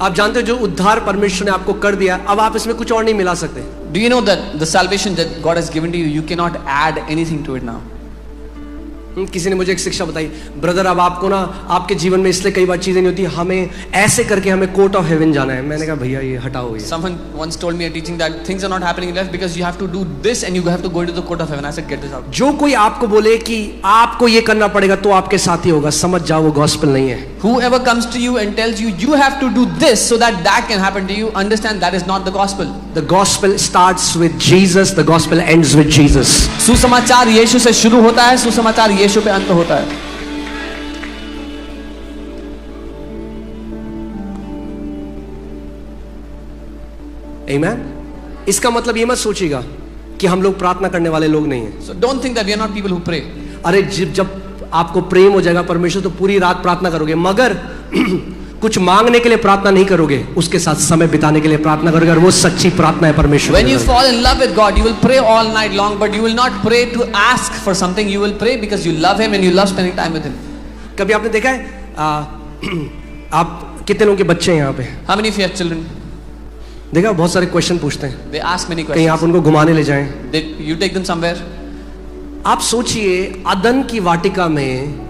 आप जानते हो जो उद्धार परमेश्वर ने आपको कर दिया, अब आप इसमें कुछ और नहीं मिला सकते। Do you know that the salvation that God has given to you, you cannot add anything to it now? किसी ने मुझे एक शिक्षा बताई, ब्रदर अब आपको ना आपके जीवन में इसलिए कई बार चीजें नहीं होती, हमें ऐसे करके हमें कोर्ट ऑफ हेवन जाना है। मैंने कहा भैया ये हटाओ ये। Someone once told me a teaching that things are not happening in life because you have to do this and you have to go to the court of heaven. I said get this out. जो कोई आपको बोले कि आपको ये करना पड़ेगा तो आपके साथ ही होगा, समझ जाओ वो गॉस्पेल नहीं है। Whoever comes to you and tells you you have to do this so that that can happen to you, understand that is not the gospel. The gospel starts with Jesus, the gospel ends with Jesus. सुसमाचार यीशु से शुरू होता है, सुसमाचार यीशु पे अंत होता है। Amen? इसका मतलब ये मत सोचिएगा कि हम लोग प्रार्थना करने वाले लोग नहीं हैं। So don't think that we are not people who pray. अरे जब आपको प्रेम हो जाएगा परमेश्वर तो पूरी रात प्रार्थना करोगे, मगर कुछ मांगने के लिए प्रार्थना नहीं करोगे, उसके साथ समय बिताने के लिए प्रार्थना करोगे, और वो सच्ची प्रार्थना है परमेश्वर। When you fall in love with God, you will pray all night long, but you will not pray to ask for something. You will pray because you love Him and you love spending time with Him. कभी आपने देखा है आप कितने लोगों के बच्चे हैं यहाँ पे? How many of you have children? देखा बहुत सारे क्वेश्चन पूछते हैं, They ask many कहीं आप questions. उनको घुमाने ले जाएं। You take them somewhere. आप सोचिए अदन की वाटिका में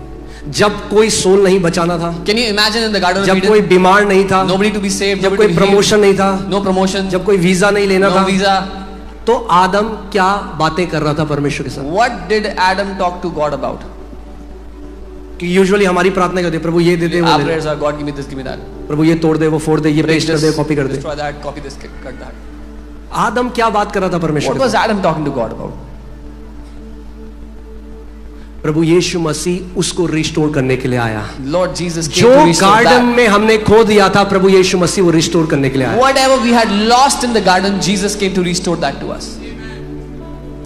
जब कोई सोल नहीं बचाना था, Can you imagine in the Garden of जब Eden? कोई बीमार नहीं था, Nobody to be saved, जब nobody कोई to be healed, प्रमोशन नहीं था, no promotion, जब कोई वीजा नहीं लेना no था, visa. तो आदम क्या बातें कर रहा था परमेश्वर के साथ? What did Adam talk to God about? कि यूजुअली हमारी प्रार्थना क्या होती है, प्रभु ये दे दे, वो Our they they, prayers are God give me this, give me that. प्रभु ये तोड़ दे, वो फोड़ दे, ये Break पेस्ट कर this, दे, कॉपी कर दे। destroy that, copy this, cut that. आदम क्या बात कर रहा था परमेश्वर What के was साथ? Adam talking to God about? प्रभु यीशु मसीह उसको रिस्टोर करने के लिए आया। Lord Jesus came जो to restore गार्डन that. में हमने खो दिया था, प्रभु यीशु मसीह वो रिस्टोर करने के लिए आया। Whatever we had lost in the garden, Jesus came to restore that to us.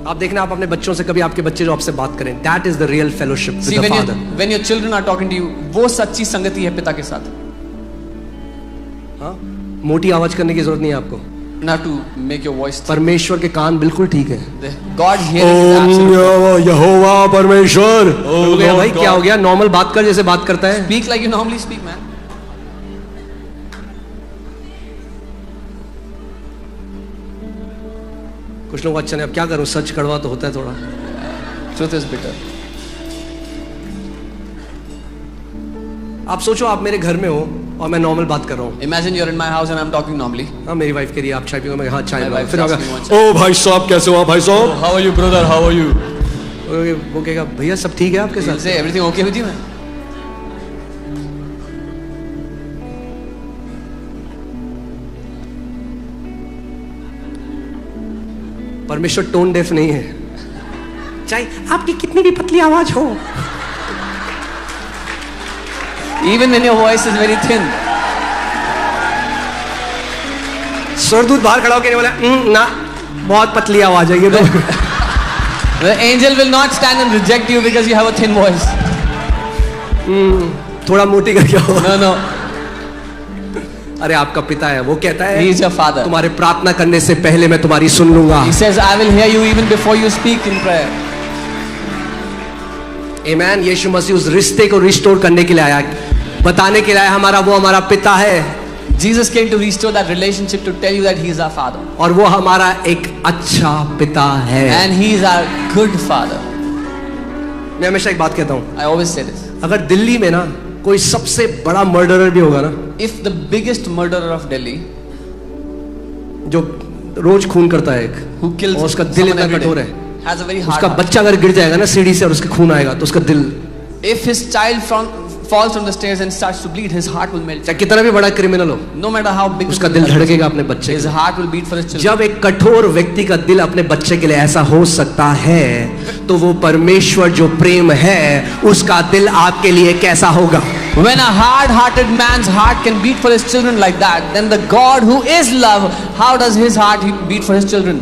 आप देखना, आप अपने बच्चों से कभी आपके बच्चे जो आपसे बात करें, that is the real fellowship See, with the father. when your children are talking to you, वो सच्ची संगति है पिता के साथ. हाँ, मोटी आवाज करने की जरूरत नहीं है आपको। Not to make your voice. परमेश्वर के कान बिल्कुल ठीक है। God hearing is absolute. यहोवा परमेश्वर। Oh, भाई God. क्या हो गया? नॉर्मल बात कर जैसे बात करता है। Speak like you normally speak, man. कुछ लोग अच्छा नहीं, अब क्या करूं, सच कड़वा तो होता है थोड़ा। Truth is bitter. आप सोचो आप मेरे घर में हो और मैं नॉर्मल बात कर रहा हूँ। Imagine you're in my house and I'm talking normally. हाँ, मेरी वाइफ कह रही है आप चाय पियो, मैं हाँ चाय My पियो। wife फिर asked होगा, me once. ओ भाई साहब कैसे हो आप भाई साहब? How are you, brother? How are you? वो कहेगा भैया सब ठीक है आपके He'll साथ? say everything okay with you, man. परमेश्वर टोन डेफ नहीं है, चाहे आपकी कितनी भी पतली आवाज हो। Even when your voice is very thin. स्वर्गदूत बाहर खड़ा होकर बोला ना बहुत पतली आवाज है ये तो। The angel will not stand and reject you because you have a thin voice. थोड़ा मोटी करके हो। No, no. अरे आपका पिता है, वो कहता है He is your father. तुम्हारे प्रार्थना करने से पहले मैं तुम्हारी सुन लूंगा। He says, I will hear you even before you speak in prayer. आमेन। यीशु मसीह उस रिश्ते को रिस्टोर करने के लिए आया, बताने के लिए आया हमारा वो हमारा पिता है। Jesus came to restore that relationship, to tell you that He is our Father. और वो हमारा एक अच्छा पिता है। And He is our good Father. मैं हमेशा एक बात कहता हूँ, I always say this. अगर दिल्ली में ना कोई सबसे बड़ा मर्डरर भी होगा ना, If the biggest murderer of Delhi, जो रोज खून करता है एक, who kills और उसका दिल someone इतना every कठोर day, है, has a very hard उसका heart. बच्चा अगर गिर जाएगा ना सीढ़ी से और उसके खून आएगा तो उसका दिल, If his child falls from the stairs and starts to bleed, his heart will melt. चाहे कितना भी बड़ा क्रिमिनल हो, No matter how big उसका the दिल criminal is, धड़केगा अपने बच्चे his के। heart will beat for his children. जब एक कठोर व्यक्ति का दिल अपने बच्चे के लिए ऐसा हो सकता है, तो वो परमेश्वर जो प्रेम है उसका दिल आपके लिए कैसा होगा? When a hard-hearted man's heart can beat for his children like that, then the God who is love, how does His heart beat for His children?